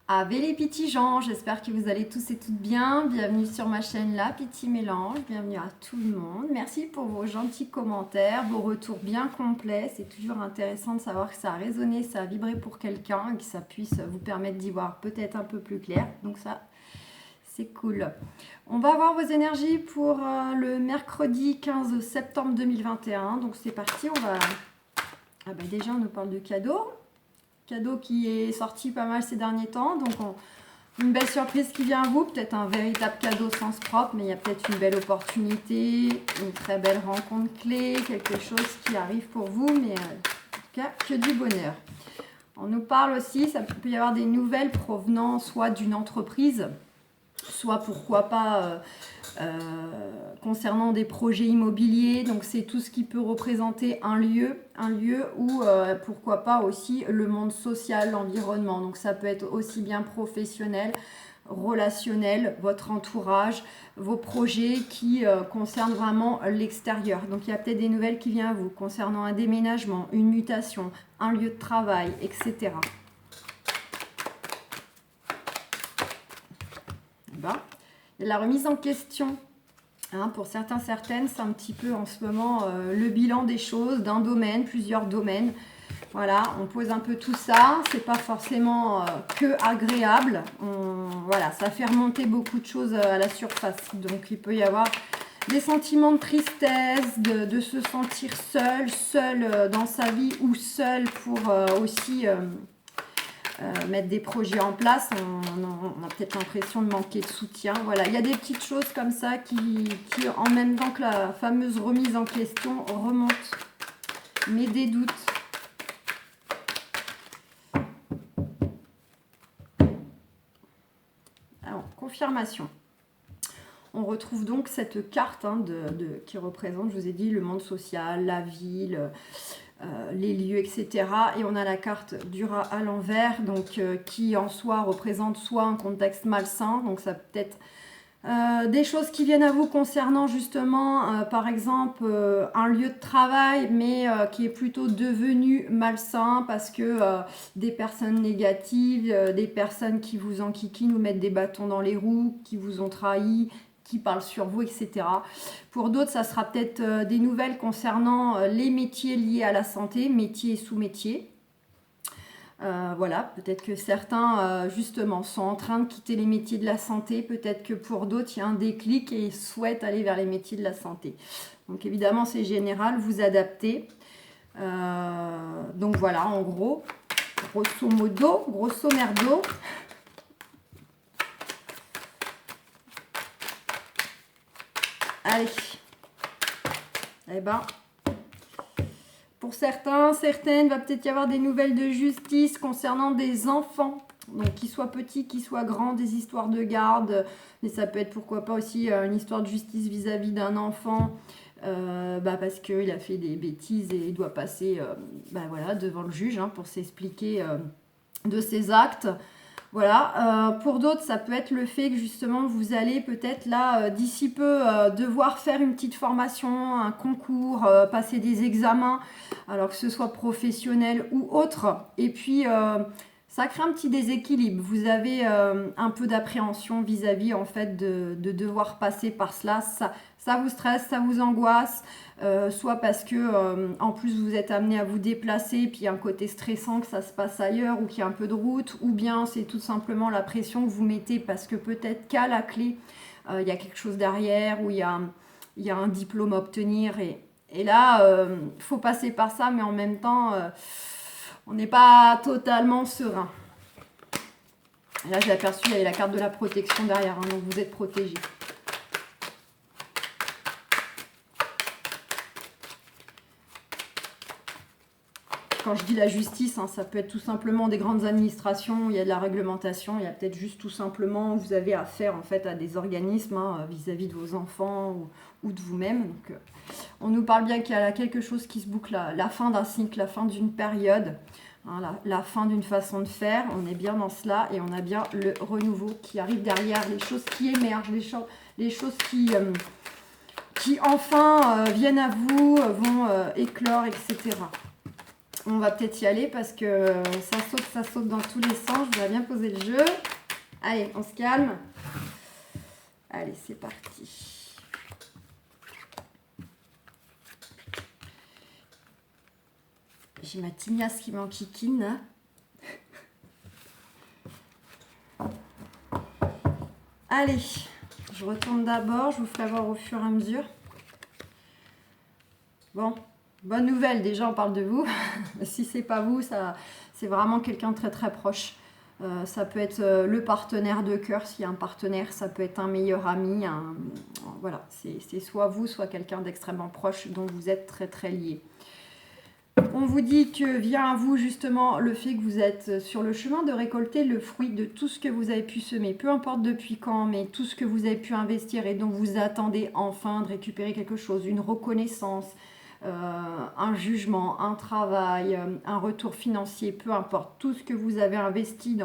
Ave les petits gens, j'espère que vous allez tous et toutes bien. Bienvenue sur ma chaîne La Petit Mélange, bienvenue à tout le monde. Merci pour vos gentils commentaires, vos retours bien complets. C'est toujours intéressant de savoir que ça a résonné, ça a vibré pour quelqu'un et que ça puisse vous permettre d'y voir peut-être un peu plus clair. Donc ça, c'est cool. On va voir vos énergies pour le mercredi 15 septembre 2021. Donc c'est parti, on va... Ah bah déjà, on nous parle de cadeaux. Cadeau qui est sorti pas mal ces derniers temps. Donc, une belle surprise qui vient à vous. Peut-être un véritable cadeau au sens propre, mais il y a peut-être une belle opportunité, une très belle rencontre clé, quelque chose qui arrive pour vous, mais en tout cas, que du bonheur. On nous parle aussi, ça peut y avoir des nouvelles provenant soit d'une entreprise, soit pourquoi pas concernant des projets immobiliers. Donc c'est tout ce qui peut représenter un lieu où pourquoi pas aussi le monde social, l'environnement. Donc ça peut être aussi bien professionnel, relationnel, votre entourage, vos projets qui concernent vraiment l'extérieur. Donc il y a peut-être des nouvelles qui viennent à vous concernant un déménagement, une mutation, un lieu de travail, etc. Ben, il y a la remise en question. Pour certains, certaines, c'est un petit peu en ce moment le bilan des choses, d'un domaine, plusieurs domaines. Voilà, on pose un peu tout ça. C'est pas forcément que agréable. Voilà, ça fait remonter beaucoup de choses à la surface. Donc, il peut y avoir des sentiments de tristesse, de se sentir seul dans sa vie ou seul pour aussi... mettre des projets en place, on a peut-être l'impression de manquer de soutien. Voilà, il y a des petites choses comme ça qui en même temps que la fameuse remise en question, remontent. Mais des doutes. Alors, confirmation. On retrouve donc cette carte qui représente, je vous ai dit, le monde social, la ville... les lieux, etc. Et on a la carte du rat à l'envers, donc qui en soi représente soit un contexte malsain, donc ça peut être des choses qui viennent à vous concernant justement, par exemple, un lieu de travail, mais qui est plutôt devenu malsain parce que des personnes négatives, des personnes qui vous enquiquinent, vous mettent des bâtons dans les roues, qui vous ont trahi, qui parlent sur vous, etc. Pour d'autres, ça sera peut-être des nouvelles concernant les métiers liés à la santé, métiers et sous-métiers. Voilà, peut-être que certains, justement, sont en train de quitter les métiers de la santé. Peut-être que pour d'autres, il y a un déclic et ils souhaitent aller vers les métiers de la santé. Donc évidemment, c'est général, vous adaptez. Donc voilà, en gros, grosso modo, grosso merdo. Allez. Eh ben, pour certains, certaines, va peut-être y avoir des nouvelles de justice concernant des enfants. Donc, qu'ils soient petits, qu'ils soient grands, des histoires de garde. Mais ça peut être, pourquoi pas, aussi une histoire de justice vis-à-vis d'un enfant. Parce qu'il a fait des bêtises et il doit passer voilà, devant le juge pour s'expliquer de ses actes. Voilà, pour d'autres, ça peut être le fait que justement, vous allez peut-être là, d'ici peu, devoir faire une petite formation, un concours, passer des examens, alors que ce soit professionnel ou autre. Et puis, ça crée un petit déséquilibre. Vous avez un peu d'appréhension vis-à-vis en fait de devoir passer par cela. Ça vous stresse, ça vous angoisse. Soit parce que en plus vous êtes amené à vous déplacer, puis il y a un côté stressant que ça se passe ailleurs ou qu'il y a un peu de route, ou bien c'est tout simplement la pression que vous mettez parce que peut-être qu'à la clé il y a quelque chose derrière, ou il y a un diplôme à obtenir, et là il faut passer par ça, mais en même temps on n'est pas totalement serein. Et là j'ai aperçu, il y avait la carte de la protection derrière, donc vous êtes protégé. Quand je dis la justice, ça peut être tout simplement des grandes administrations, il y a de la réglementation, il y a peut-être juste tout simplement, vous avez affaire en fait à des organismes vis-à-vis de vos enfants ou de vous-même. Donc, on nous parle bien qu'il y a quelque chose qui se boucle, la fin d'un cycle, la fin d'une période, la fin d'une façon de faire. On est bien dans cela et on a bien le renouveau qui arrive derrière, les choses qui émergent, les choses qui enfin viennent à vous, vont éclore, etc. On va peut-être y aller parce que ça saute dans tous les sens. Je vais bien poser le jeu. Allez, on se calme. Allez, c'est parti. J'ai ma tignasse qui m'enquiquine là. Allez, je retourne d'abord, je vous ferai voir au fur et à mesure. Bon, bonne nouvelle, déjà on parle de vous. Si c'est pas vous, c'est vraiment quelqu'un de très très proche. Ça peut être le partenaire de cœur, s'il y a un partenaire, ça peut être un meilleur ami. Voilà, c'est soit vous, soit quelqu'un d'extrêmement proche dont vous êtes très très liés. On vous dit que vient à vous justement le fait que vous êtes sur le chemin de récolter le fruit de tout ce que vous avez pu semer, peu importe depuis quand, mais tout ce que vous avez pu investir et dont vous attendez enfin de récupérer quelque chose, une reconnaissance, un jugement, un travail, un retour financier, peu importe, tout ce que vous avez investi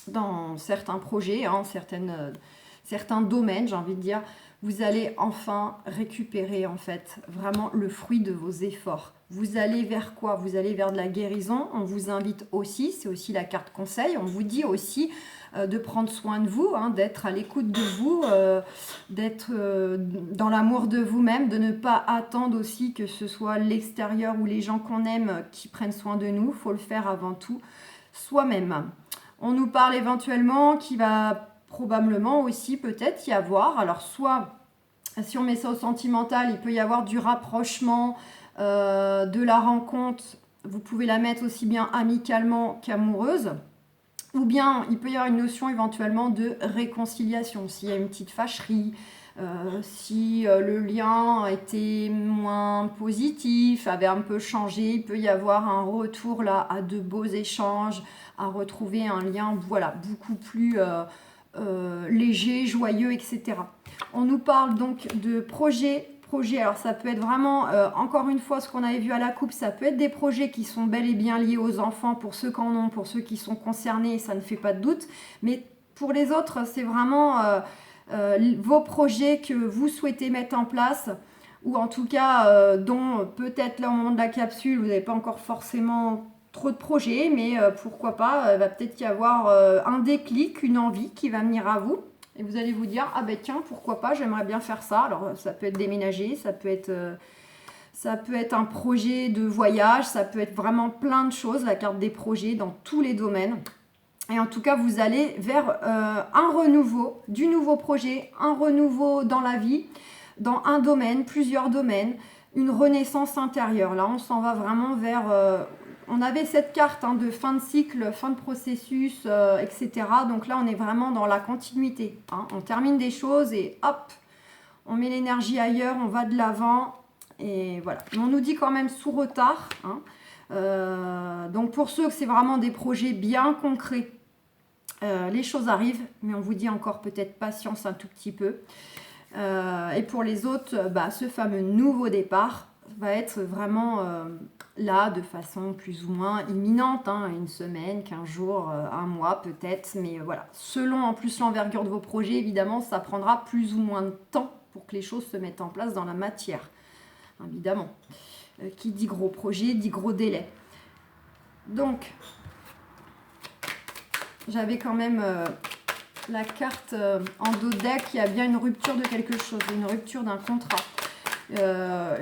dans certains projets, certains domaines, j'ai envie de dire, vous allez enfin récupérer en fait vraiment le fruit de vos efforts. Vous allez vers quoi? Vous allez vers de la guérison. On vous invite aussi, c'est aussi la carte conseil, on vous dit aussi de prendre soin de vous, d'être à l'écoute de vous, d'être dans l'amour de vous-même, de ne pas attendre aussi que ce soit l'extérieur ou les gens qu'on aime qui prennent soin de nous. Il faut le faire avant tout soi-même. On nous parle éventuellement qu'il va probablement aussi peut-être y avoir, alors soit si on met ça au sentimental, il peut y avoir du rapprochement, de la rencontre, vous pouvez la mettre aussi bien amicalement qu'amoureuse, ou bien il peut y avoir une notion éventuellement de réconciliation, s'il y a une petite fâcherie, si le lien était moins positif, avait un peu changé, il peut y avoir un retour là à de beaux échanges, à retrouver un lien voilà, beaucoup plus léger, joyeux, etc. On nous parle donc de projets. Alors ça peut être vraiment, encore une fois, ce qu'on avait vu à la coupe, ça peut être des projets qui sont bel et bien liés aux enfants, pour ceux qui en ont, pour ceux qui sont concernés, ça ne fait pas de doute. Mais pour les autres, c'est vraiment vos projets que vous souhaitez mettre en place, ou en tout cas, dont peut-être là au moment de la capsule, vous n'avez pas encore forcément trop de projets, mais pourquoi pas, va peut-être y avoir un déclic, une envie qui va venir à vous. Et vous allez vous dire, ah ben tiens, pourquoi pas, j'aimerais bien faire ça. Alors ça peut être déménager, ça peut être un projet de voyage, ça peut être vraiment plein de choses, la carte des projets dans tous les domaines. Et en tout cas, vous allez vers un renouveau, du nouveau projet, un renouveau dans la vie, dans un domaine, plusieurs domaines, une renaissance intérieure. Là, on s'en va vraiment vers... on avait cette carte de fin de cycle, fin de processus, etc. Donc là, on est vraiment dans la continuité. On termine des choses et hop, on met l'énergie ailleurs, on va de l'avant. Et voilà. Mais on nous dit quand même sous retard. Donc pour ceux que c'est vraiment des projets bien concrets, les choses arrivent, mais on vous dit encore peut-être patience un tout petit peu. Et pour les autres, ce fameux nouveau départ va être vraiment là de façon plus ou moins imminente, une semaine, 15 jours, un mois peut-être, mais voilà. Selon en plus l'envergure de vos projets, évidemment, ça prendra plus ou moins de temps pour que les choses se mettent en place dans la matière, évidemment. Qui dit gros projet, dit gros délai. Donc, j'avais quand même la carte en dos de deck, il y a bien une rupture de quelque chose, une rupture d'un contrat.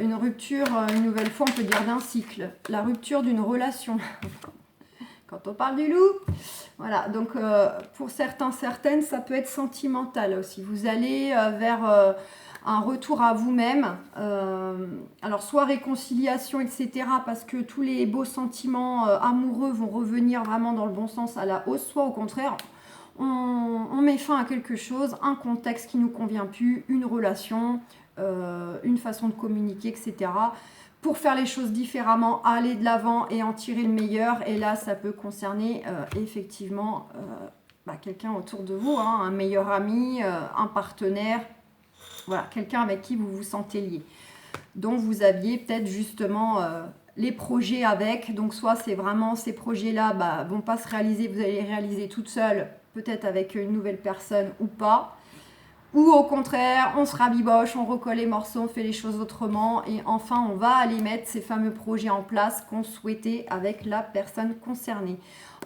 Une rupture, une nouvelle fois, on peut dire d'un cycle. La rupture d'une relation. Quand on parle du loup, voilà. Donc, pour certains, certaines, ça peut être sentimental aussi. Vous allez vers un retour à vous-même. Alors, soit réconciliation, etc. Parce que tous les beaux sentiments amoureux vont revenir vraiment dans le bon sens à la hausse. Soit au contraire, on met fin à quelque chose, un contexte qui ne nous convient plus, une relation... une façon de communiquer, etc. Pour faire les choses différemment, aller de l'avant et en tirer le meilleur. Et là, ça peut concerner effectivement quelqu'un autour de vous, un meilleur ami, un partenaire, voilà, quelqu'un avec qui vous vous sentez lié. dont vous aviez peut-être justement les projets avec. Donc soit c'est vraiment ces projets-là vont pas se réaliser, vous allez les réaliser toute seule, peut-être avec une nouvelle personne ou pas. Ou au contraire, on se rabiboche, on recolle les morceaux, on fait les choses autrement et enfin on va aller mettre ces fameux projets en place qu'on souhaitait avec la personne concernée.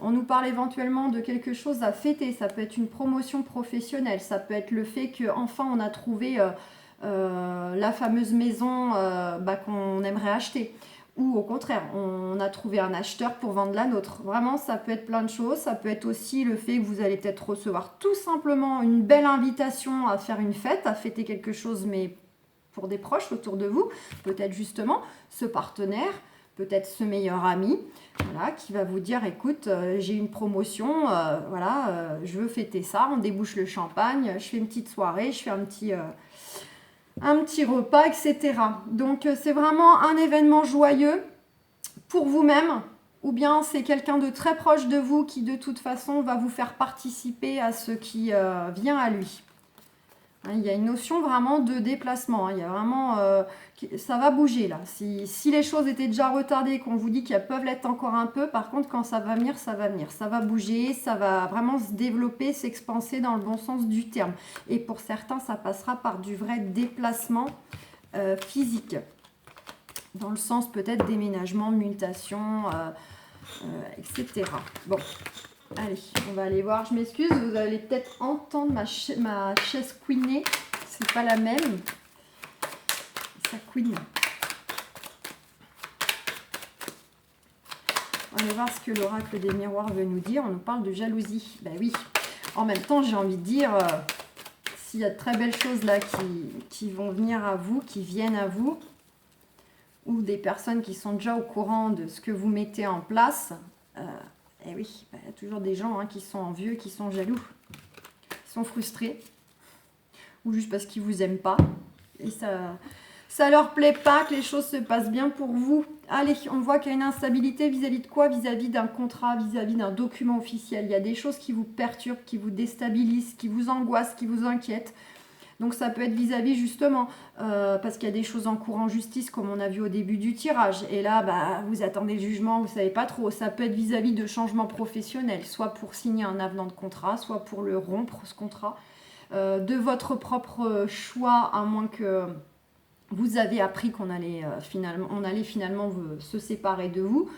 On nous parle éventuellement de quelque chose à fêter, ça peut être une promotion professionnelle, ça peut être le fait qu'enfin on a trouvé la fameuse maison qu'on aimerait acheter. Ou au contraire, on a trouvé un acheteur pour vendre la nôtre. Vraiment, ça peut être plein de choses. Ça peut être aussi le fait que vous allez peut-être recevoir tout simplement une belle invitation à faire une fête, à fêter quelque chose, mais pour des proches autour de vous. Peut-être justement ce partenaire, peut-être ce meilleur ami, voilà, qui va vous dire, écoute, j'ai une promotion, je veux fêter ça, on débouche le champagne, je fais une petite soirée, je fais un petit repas, etc. Donc, c'est vraiment un événement joyeux pour vous-même, ou bien c'est quelqu'un de très proche de vous qui, de toute façon, va vous faire participer à ce qui vient à lui. Il y a une notion vraiment de déplacement. Il y a vraiment, ça va bouger là. Si les choses étaient déjà retardées, qu'on vous dit qu'elles peuvent l'être encore un peu, par contre, quand ça va venir, ça va venir. Ça va bouger, ça va vraiment se développer, s'expanser dans le bon sens du terme. Et pour certains, ça passera par du vrai déplacement physique. Dans le sens peut-être déménagement, mutation, etc. Bon. Allez, on va aller voir. Je m'excuse, vous allez peut-être entendre ma chaise couiner. C'est pas la même. Ça couine. On va aller voir ce que l'oracle des miroirs veut nous dire. On nous parle de jalousie. Ben oui. En même temps, j'ai envie de dire, s'il y a de très belles choses là qui vont venir à vous, qui viennent à vous, ou des personnes qui sont déjà au courant de ce que vous mettez en place, et oui, il y a toujours des gens qui sont envieux, qui sont jaloux, qui sont frustrés, ou juste parce qu'ils ne vous aiment pas. Et ça leur plaît pas que les choses se passent bien pour vous. Allez, on voit qu'il y a une instabilité vis-à-vis de quoi? Vis-à-vis d'un contrat, vis-à-vis d'un document officiel. Il y a des choses qui vous perturbent, qui vous déstabilisent, qui vous angoissent, qui vous inquiètent. Donc ça peut être vis-à-vis justement, parce qu'il y a des choses en cours en justice comme on a vu au début du tirage. Et là, vous attendez le jugement, vous ne savez pas trop. Ça peut être vis-à-vis de changements professionnels, soit pour signer un avenant de contrat, soit pour le rompre, ce contrat. De votre propre choix, à moins que vous avez appris qu'on allait, finalement se séparer de vous.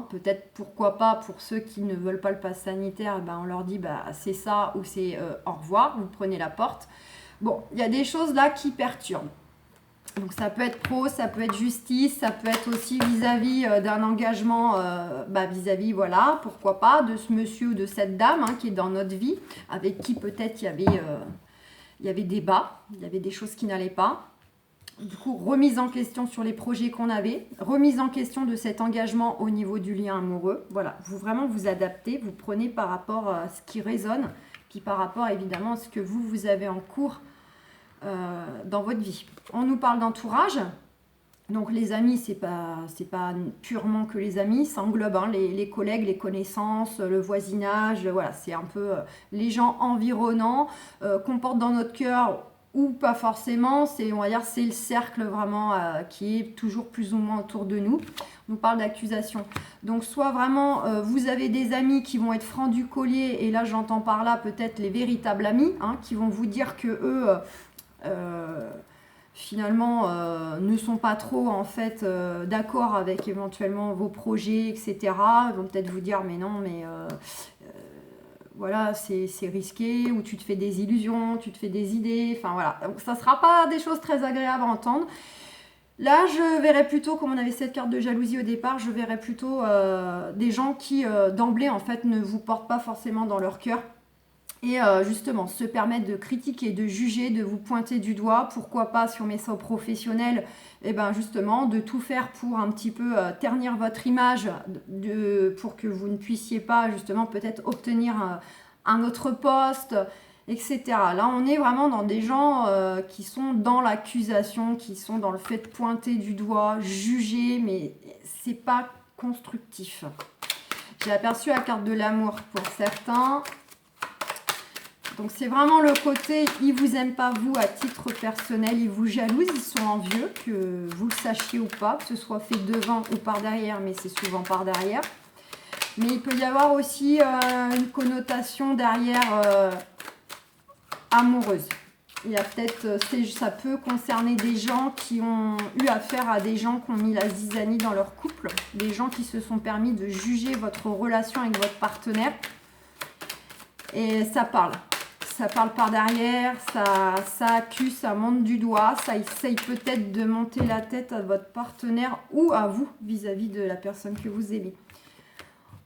Peut-être pourquoi pas pour ceux qui ne veulent pas le pass sanitaire, on leur dit c'est ça ou c'est au revoir, vous prenez la porte. Bon, il y a des choses là qui perturbent. Donc ça peut être pro, ça peut être justice, ça peut être aussi vis-à-vis d'un engagement, vis-à-vis, voilà, pourquoi pas, de ce monsieur ou de cette dame qui est dans notre vie, avec qui peut-être il y avait débat, il y avait des choses qui n'allaient pas. Du coup, remise en question sur les projets qu'on avait, remise en question de cet engagement au niveau du lien amoureux. Voilà, vous adaptez, vous prenez par rapport à ce qui résonne, puis par rapport évidemment à ce que vous avez en cours dans votre vie. On nous parle d'entourage. Donc les amis, c'est pas purement que les amis, ça englobe les collègues, les connaissances, le voisinage, voilà, c'est un peu les gens environnants qu'on porte dans notre cœur ou pas forcément, c'est le cercle vraiment qui est toujours plus ou moins autour de nous. On nous parle d'accusation. Donc soit vraiment vous avez des amis qui vont être francs du collier, et là j'entends par là peut-être les véritables amis, qui vont vous dire que eux finalement ne sont pas trop en fait d'accord avec éventuellement vos projets, etc. Ils vont peut-être vous dire mais non, mais voilà, c'est risqué, ou tu te fais des illusions, tu te fais des idées, enfin voilà. Donc ça ne sera pas des choses très agréables à entendre. Là, je verrais plutôt, comme on avait cette carte de jalousie au départ, je verrais plutôt des gens qui d'emblée en fait ne vous portent pas forcément dans leur cœur. Et justement, se permettre de critiquer, de juger, de vous pointer du doigt. Pourquoi pas, si on met ça au professionnel, justement, de tout faire pour un petit peu ternir votre image, pour que vous ne puissiez pas, justement, peut-être obtenir un autre poste, etc. Là, on est vraiment dans des gens qui sont dans l'accusation, qui sont dans le fait de pointer du doigt, juger, mais c'est pas constructif. J'ai aperçu la carte de l'amour pour certains. Donc c'est vraiment le côté, ils vous aiment pas vous à titre personnel, ils vous jalousent, ils sont envieux, que vous le sachiez ou pas, que ce soit fait devant ou par derrière, mais c'est souvent par derrière. Mais il peut y avoir aussi une connotation derrière amoureuse. Il y a peut-être, ça peut concerner des gens qui ont eu affaire à des gens qui ont mis la zizanie dans leur couple, des gens qui se sont permis de juger votre relation avec votre partenaire. Et ça parle par derrière, ça accuse, ça monte du doigt, ça essaye peut-être de monter la tête à votre partenaire ou à vous vis-à-vis de la personne que vous aimez.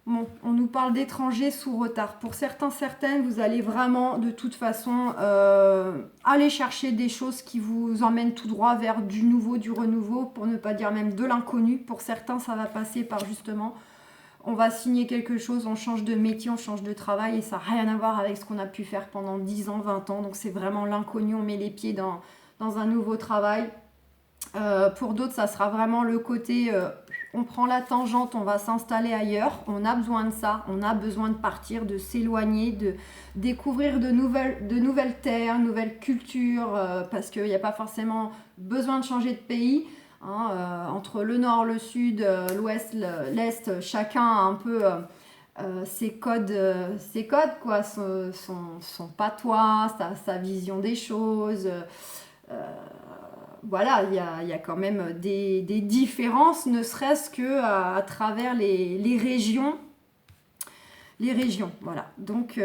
Bon, on nous parle d'étrangers sous retard. Pour certains, certaines, vous allez vraiment, de toute façon, aller chercher des choses qui vous emmènent tout droit vers du nouveau, du renouveau, pour ne pas dire même de l'inconnu. Pour certains, ça va passer par justement, on va signer quelque chose, on change de métier, on change de travail, et ça n'a rien à voir avec ce qu'on a pu faire pendant 10 ans, 20 ans. Donc c'est vraiment l'inconnu, on met les pieds dans un nouveau travail. Pour d'autres, ça sera vraiment le côté... on prend la tangente, on va s'installer ailleurs, on a besoin de ça, on a besoin de partir, de s'éloigner, de découvrir de nouvelles terres, nouvelles cultures, parce qu'il n'y a pas forcément besoin de changer de pays. Hein, entre le nord, le sud, l'ouest, l'est, chacun a un peu ses codes quoi, son patois, sa vision des choses. Voilà, il y a quand même des différences, ne serait-ce que à travers les régions. Les régions, voilà. Donc,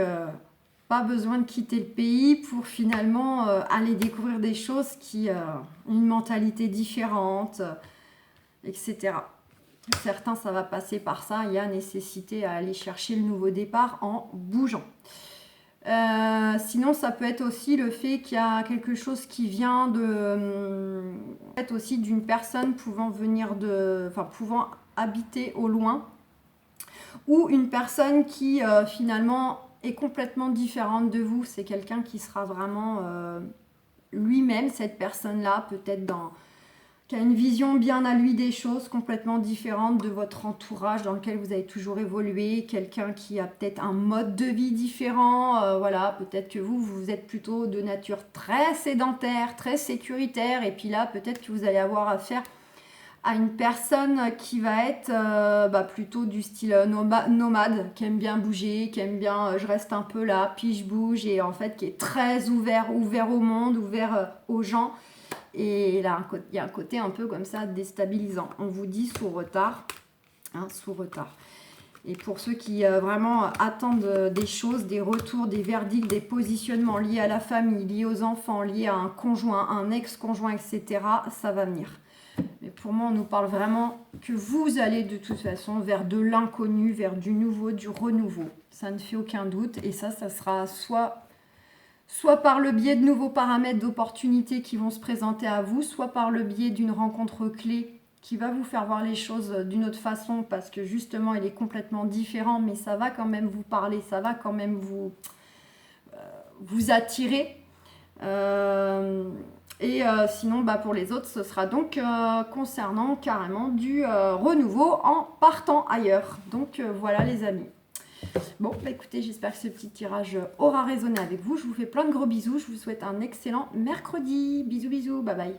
pas besoin de quitter le pays pour finalement aller découvrir des choses qui ont une mentalité différente, etc. Certains, ça va passer par ça. Il y a nécessité à aller chercher le nouveau départ en bougeant. Sinon, ça peut être aussi le fait qu'il y a quelque chose qui vient peut-être aussi d'une personne pouvant pouvant habiter au loin, ou une personne qui finalement est complètement différente de vous. C'est quelqu'un qui sera vraiment lui-même, cette personne-là, peut-être qui a une vision bien à lui des choses, complètement différente de votre entourage dans lequel vous avez toujours évolué, quelqu'un qui a peut-être un mode de vie différent, voilà, peut-être que vous êtes plutôt de nature très sédentaire, très sécuritaire, et puis là, peut-être que vous allez avoir affaire à une personne qui va être plutôt du style nomade, qui aime bien bouger, qui aime bien je reste un peu là, puis je bouge, et en fait qui est très ouvert au monde, ouvert aux gens. Et là, il y a un côté un peu comme ça déstabilisant. On vous dit sous retard. Hein, sous retard. Et pour ceux qui vraiment attendent des choses, des retours, des verdicts, des positionnements liés à la famille, liés aux enfants, liés à un conjoint, un ex-conjoint, etc., ça va venir. Mais pour moi, on nous parle vraiment que vous allez de toute façon vers de l'inconnu, vers du nouveau, du renouveau. Ça ne fait aucun doute. Et ça sera soit par le biais de nouveaux paramètres d'opportunités qui vont se présenter à vous, soit par le biais d'une rencontre clé qui va vous faire voir les choses d'une autre façon, parce que justement il est complètement différent, mais ça va quand même vous parler, ça va quand même vous attirer. Sinon, pour les autres, ce sera donc concernant carrément du renouveau en partant ailleurs. Donc voilà les amis. Bon, écoutez, j'espère que ce petit tirage aura résonné avec vous. Je vous fais plein de gros bisous. Je vous souhaite un excellent mercredi. Bisous, bisous. Bye bye.